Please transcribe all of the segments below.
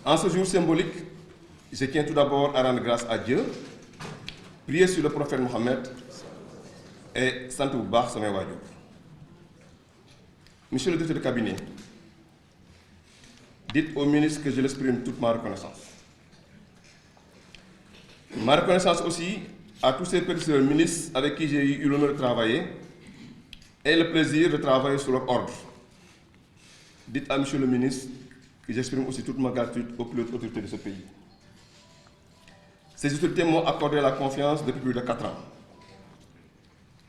En ce jour symbolique, je tiens tout d'abord à rendre grâce à Dieu, prier sur le prophète Mohammed et sant bu baax samay waajur. Monsieur le directeur de cabinet, dites au ministre que je l'exprime toute ma reconnaissance. Ma reconnaissance aussi à tous ces prédécesseurs ministres avec qui j'ai eu l'honneur de travailler et le plaisir de travailler sous leur ordre. Dites à monsieur le ministre que j'exprime aussi toute ma gratitude aux plus hautes autorités de ce pays. Ces autorités m'ont accordé la confiance depuis plus de 4 ans.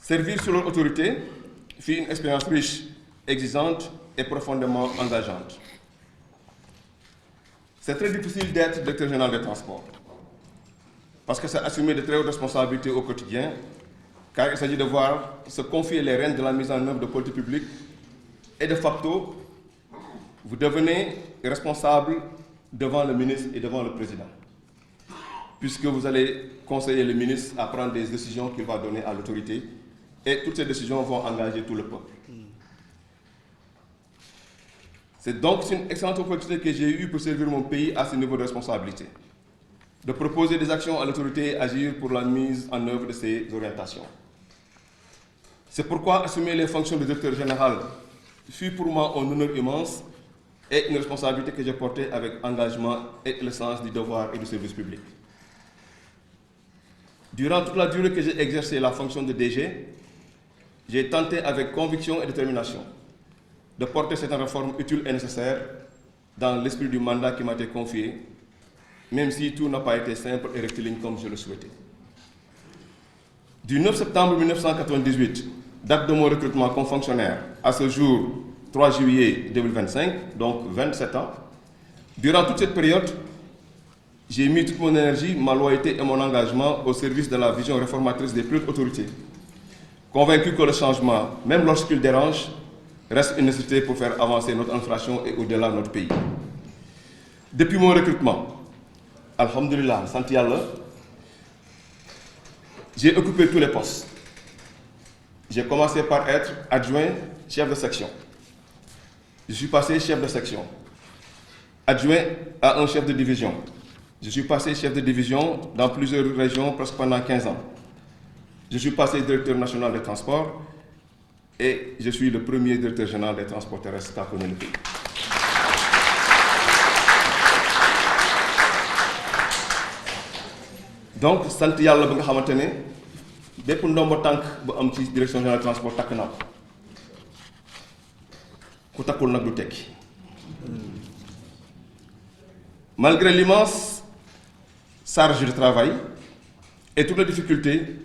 Servir sous leur autorité fut une expérience riche, exigeante et profondément engageante. C'est très difficile d'être directeur général des transports, parce que c'est assumer de très hautes responsabilités au quotidien, car il s'agit de voir se confier les rênes de la mise en œuvre de politiques publiques, et de facto, vous devenez responsable devant le ministre et devant le président, puisque vous allez conseiller le ministre à prendre des décisions qu'il va donner à l'autorité, et toutes ces décisions vont engager tout le peuple. C'est donc une excellente opportunité que j'ai eue pour servir mon pays à ce niveau de responsabilité, de proposer des actions à l'autorité et agir pour la mise en œuvre de ces orientations. C'est pourquoi assumer les fonctions de directeur général fut pour moi un honneur immense et une responsabilité que j'ai portée avec engagement et le sens du devoir et du service public. Durant toute la durée que j'ai exercé la fonction de DG, j'ai tenté avec conviction et détermination de porter cette réforme utile et nécessaire dans l'esprit du mandat qui m'a été confié, même si tout n'a pas été simple et rectiligne comme je le souhaitais. Du 9 septembre 1998, date de mon recrutement comme fonctionnaire, à ce jour 3 juillet 2025, donc 27 ans, durant toute cette période, j'ai mis toute mon énergie, ma loyauté et mon engagement au service de la vision réformatrice des plus hautes autorités, convaincu que le changement, même lorsqu'il dérange, reste une nécessité pour faire avancer notre inflation et au-delà notre pays. Depuis mon recrutement, alhamdulillah, sant Yalla, j'ai occupé tous les postes. J'ai commencé par être adjoint chef de section. Je suis passé chef de section, adjoint à un chef de division. Je suis passé chef de division dans plusieurs régions presque pendant 15 ans. Je suis passé directeur national des transports et je suis le premier directeur général des transports terrestres qu'a connu le pays. Donc, sant Yàlla bi nga xamante ne bépp ndombo tànk bu am ci direction générale des transports takk naa ko ku takkul nag du tekki. Malgré l'immense charge de travail et toutes les difficultés,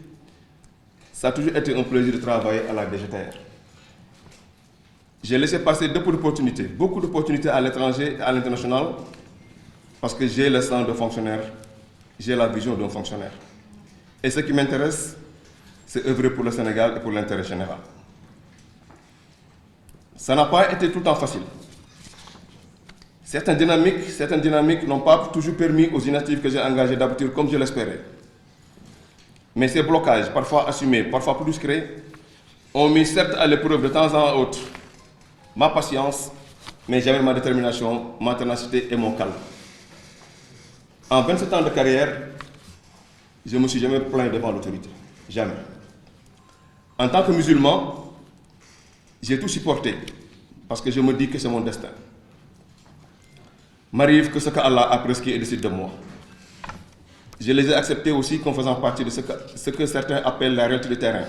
ça a toujours été un plaisir de travailler à la DGTR. J'ai laissé passer beaucoup d'opportunités à l'étranger et à l'international, parce que j'ai le sang de fonctionnaire, j'ai la vision d'un fonctionnaire. Et ce qui m'intéresse, c'est œuvrer pour le Sénégal et pour l'intérêt général. Ça n'a pas été tout le temps facile. Certaines dynamiques n'ont pas toujours permis aux initiatives que j'ai engagées d'aboutir comme je l'espérais. Mais ces blocages, parfois assumés, parfois plus discrets, ont mis certes à l'épreuve de temps en autre ma patience, mais jamais ma détermination, ma ténacité et mon calme. En 27 ans de carrière, je ne me suis jamais plaint devant l'autorité. Jamais. En tant que musulman, j'ai tout supporté, parce que je me dis que c'est mon destin. M'arrive que ce qu'Allah a prescrit et décide de moi. Je les ai acceptés aussi comme faisant partie de ce que certains appellent la réalité du terrain.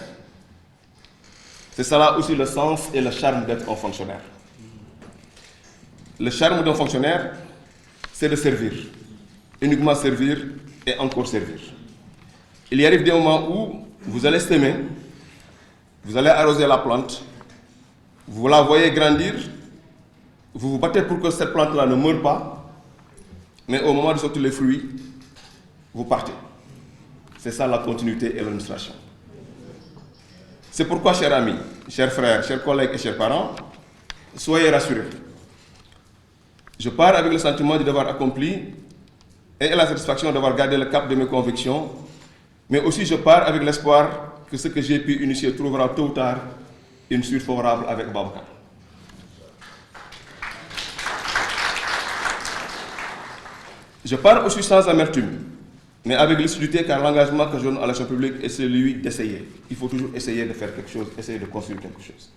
C'est cela aussi le sens et le charme d'être un fonctionnaire. Le charme d'un fonctionnaire, c'est de servir. Uniquement servir et encore servir. Il y arrive des moments où vous allez semer, vous allez arroser la plante, vous la voyez grandir, vous vous battez pour que cette plante-là ne meure pas, mais au moment de sortir les fruits, vous partez. C'est ça la continuité et l'administration. C'est pourquoi, chers amis, chers frères, chers collègues et chers parents, soyez rassurés. Je pars avec le sentiment du devoir accompli et la satisfaction d'avoir gardé le cap de mes convictions, mais aussi je pars avec l'espoir que ce que j'ai pu initier trouvera tôt ou tard une suite favorable avec Babacar. Je pars aussi sans amertume, mais avec lucidité, car l'engagement que je donne à l'action publique est celui d'essayer. Il faut toujours essayer de faire quelque chose, essayer de construire quelque chose.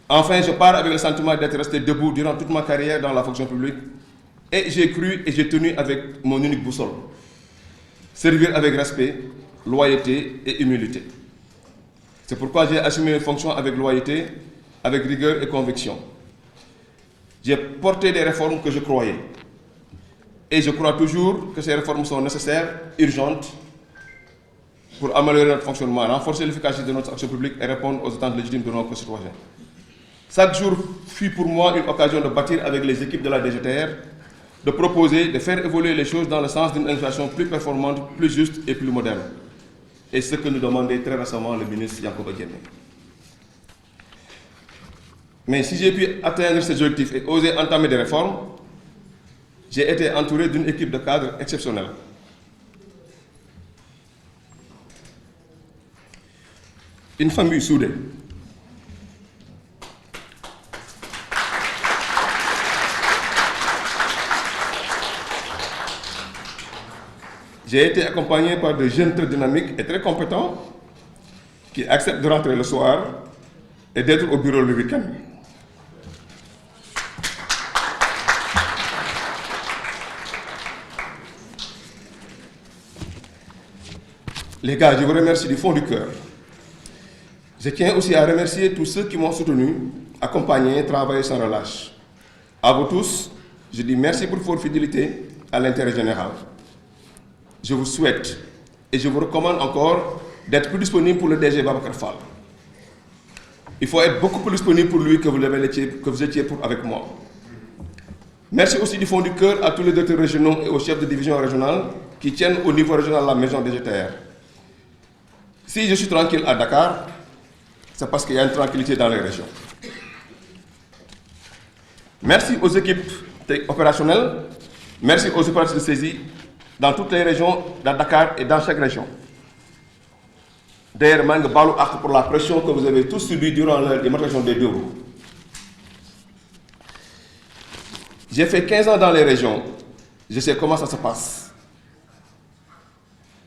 Enfin, je pars avec le sentiment d'être resté debout durant toute ma carrière dans la fonction publique, et j'ai cru et j'ai tenu avec mon unique boussole. Servir avec respect, loyauté et humilité. C'est pourquoi j'ai assumé mes fonctions avec loyauté, avec rigueur et conviction. J'ai porté des réformes que je croyais. Et je crois toujours que ces réformes sont nécessaires, urgentes, pour améliorer notre fonctionnement, renforcer l'efficacité de notre action publique et répondre aux attentes légitimes de nos concitoyens. Chaque jour fut pour moi une occasion de bâtir avec les équipes de la DGTR, de proposer, de faire évoluer les choses dans le sens d'une administration plus performante, plus juste et plus moderne. Et ce que nous demandait très récemment le ministre Yankoba Diémé. Mais si j'ai pu atteindre ces objectifs et oser entamer des réformes, j'ai été entouré d'une équipe de cadres exceptionnelle. Une famille soudée. J'ai été accompagné par de jeunes très dynamiques et très compétents qui acceptent de rentrer le soir et d'être au bureau le week-end. Les gars, je vous remercie du fond du cœur. Je tiens aussi à remercier tous ceux qui m'ont soutenu, accompagné, travaillé sans relâche. À vous tous, je dis merci pour votre fidélité à l'intérêt général. Je vous souhaite et je vous recommande encore d'être plus disponible pour le DG Babacar Fall. Il faut être beaucoup plus disponible pour lui que vous étiez avec moi. Merci aussi du fond du cœur à tous les directeurs régionaux et aux chefs de division régionale qui tiennent au niveau régional la maison DGTR. Si je suis tranquille à Dakar, c'est parce qu'il y a une tranquillité dans les régions. Merci aux équipes opérationnelles, merci aux opérateurs de saisie dans toutes les régions, dans Dakar et dans chaque région. D'ailleurs, je vous pour la pression que vous avez tous subie durant la démarcation des 2 roues. J'ai fait 15 ans dans les régions, je sais comment ça se passe.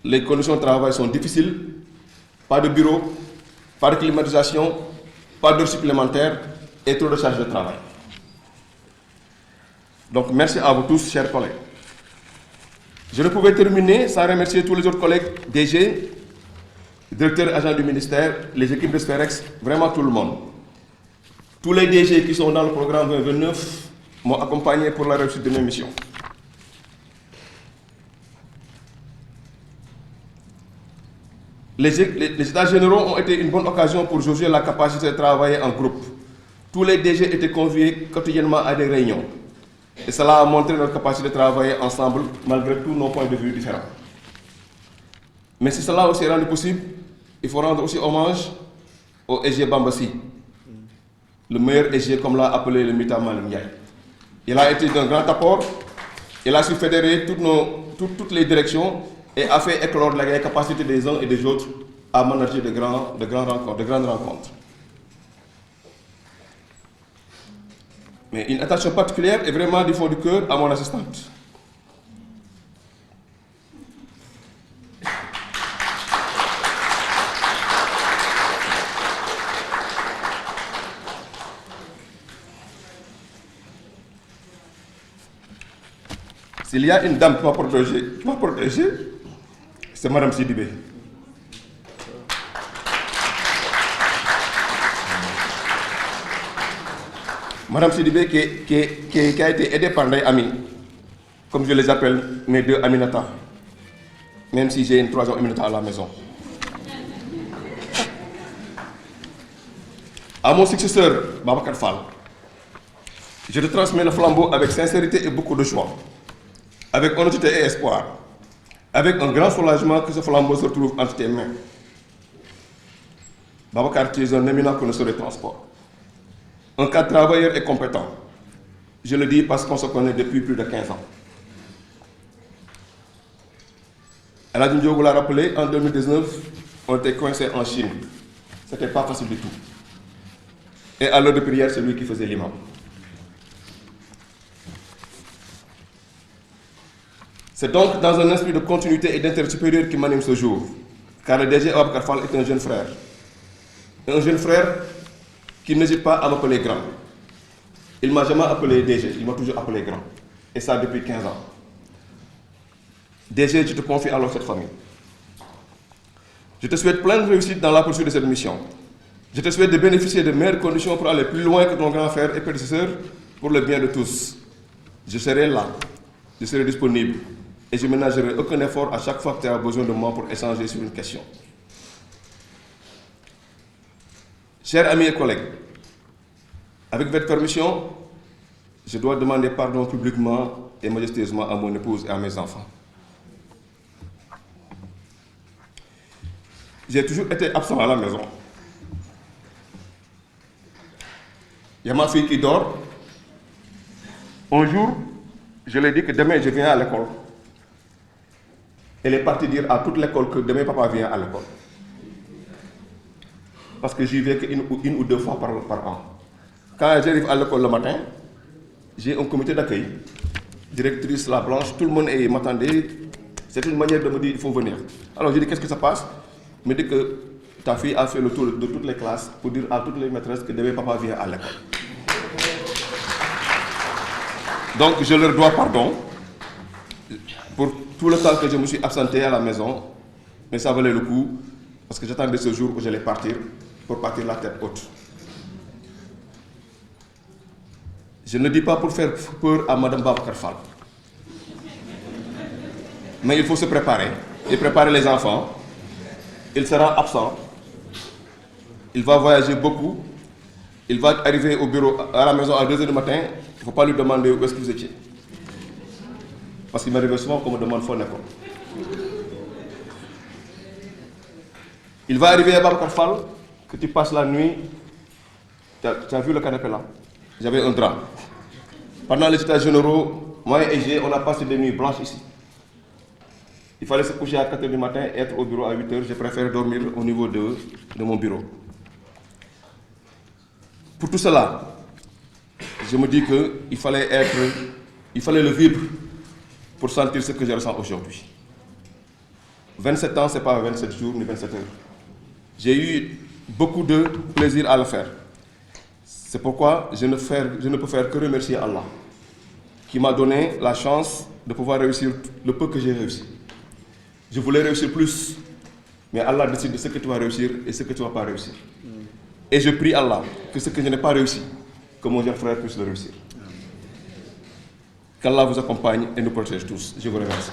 Les conditions de travail sont difficiles, pas de bureau, pas de climatisation, pas d'heures supplémentaires et trop de charges de travail. Donc merci à vous tous, chers collègues. Je ne pouvais terminer sans remercier tous les autres collègues DG, directeurs agents du ministère, les équipes de Sferex, vraiment tout le monde. Tous les DG qui sont dans le programme 2029 m'ont accompagné pour la réussite de mes missions. Les états généraux ont été une bonne occasion pour jauger la capacité de travailler en groupe. Tous les DG étaient conviés quotidiennement à des réunions. Et cela a montré notre capacité de travailler ensemble malgré tous nos points de vue différents. Mais si cela aussi est rendu possible, il faut rendre aussi hommage au EG Bambassi, le meilleur EG comme l'a appelé le Mita Malim Ndiaye. Il a été d'un grand apport, il a su fédérer toutes les directions et a fait éclore la capacité des uns et des autres à manager de grandes rencontres. Mais une attention particulière est vraiment du fond du cœur à mon assistante. S'il y a une dame qui m'a protégé, c'est Mme Sidibé. Mme Sidibé qui a été aidée par les amis, comme je les appelle, mes 2 Aminata, même si j'ai une 3e Aminata à la maison. À mon successeur, Babacar Fall, je te transmets le flambeau avec sincérité et beaucoup de joie, avec honnêteté et espoir, avec un grand soulagement que ce flambeau se trouve entre tes mains. Babacar, tu es un éminent connaisseur des transports, un cadre travailleur et compétent. Je le dis parce qu'on se connaît depuis plus de 15 ans. Aladin Diogo l'a rappelé, en 2019, on était coincé en Chine. Ce n'était pas facile du tout. Et à l'heure de prière, c'est lui qui faisait l'imam. C'est donc dans un esprit de continuité et d'intérêt supérieur qui m'anime ce jour, car le DG Ababacar Fall est un jeune frère. Un jeune frère qui n'hésite pas à m'appeler grand. Il ne m'a jamais appelé DG, il m'a toujours appelé grand. Et ça depuis 15 ans. DG, je te confie alors cette famille. Je te souhaite plein de réussite dans la poursuite de cette mission. Je te souhaite de bénéficier de meilleures conditions pour aller plus loin que ton grand frère et prédécesseur pour le bien de tous. Je serai là, je serai disponible et je ne ménagerai aucun effort à chaque fois que tu as besoin de moi pour échanger sur une question. Chers amis et collègues, avec votre permission, je dois demander pardon publiquement et majestueusement à mon épouse et à mes enfants. J'ai toujours été absent à la maison. Il y a ma fille qui dort. Un jour, je lui ai dit que demain je viens à l'école. Elle est partie dire à toute l'école que demain papa vient à l'école. Parce que j'y vais qu'une ou deux fois par an. Quand j'arrive à l'école le matin, j'ai un comité d'accueil, directrice la blanche, tout le monde m'attendait. C'est une manière de me dire il faut venir. Alors j'ai dit qu'est-ce que ça passe? Il me dit que ta fille a fait le tour de toutes les classes pour dire à toutes les maîtresses que demain papa vient à l'école. Donc je leur dois pardon pour tout le temps que je me suis absenté à la maison, mais ça valait le coup parce que j'attendais ce jour où j'allais partir pour partir la tête haute. Je ne dis pas pour faire peur à Mme Ababacar Fall, mais il faut se préparer et préparer les enfants. Il sera absent, il va voyager beaucoup, il va arriver au bureau, à la maison à 2 h du matin, il ne faut pas lui demander où est-ce que vous étiez. Parce qu'il m'arrive souvent qu'on me demande où n'est-ce. Il va arriver à Ababacar Fall, que tu passes la nuit, tu as vu le canapé là? J'avais un drap. Pendant les états généraux, moi et G, on a passé des nuits blanches ici. Il fallait se coucher à 4 h du matin et être au bureau à 8 h. J'ai préféré dormir au niveau de mon bureau. Pour tout cela, je me dis qu'il fallait le vivre pour sentir ce que je ressens aujourd'hui. 27 ans, ce n'est pas 27 jours ni 27 heures. J'ai eu beaucoup de plaisir à le faire. C'est pourquoi je ne peux faire que remercier Allah, qui m'a donné la chance de pouvoir réussir le peu que j'ai réussi. Je voulais réussir plus, mais Allah décide de ce que tu vas réussir et ce que tu ne vas pas réussir. Et je prie Allah que ce que je n'ai pas réussi, que mon jeune frère puisse le réussir. Qu'Allah vous accompagne et nous protège tous. Je vous remercie.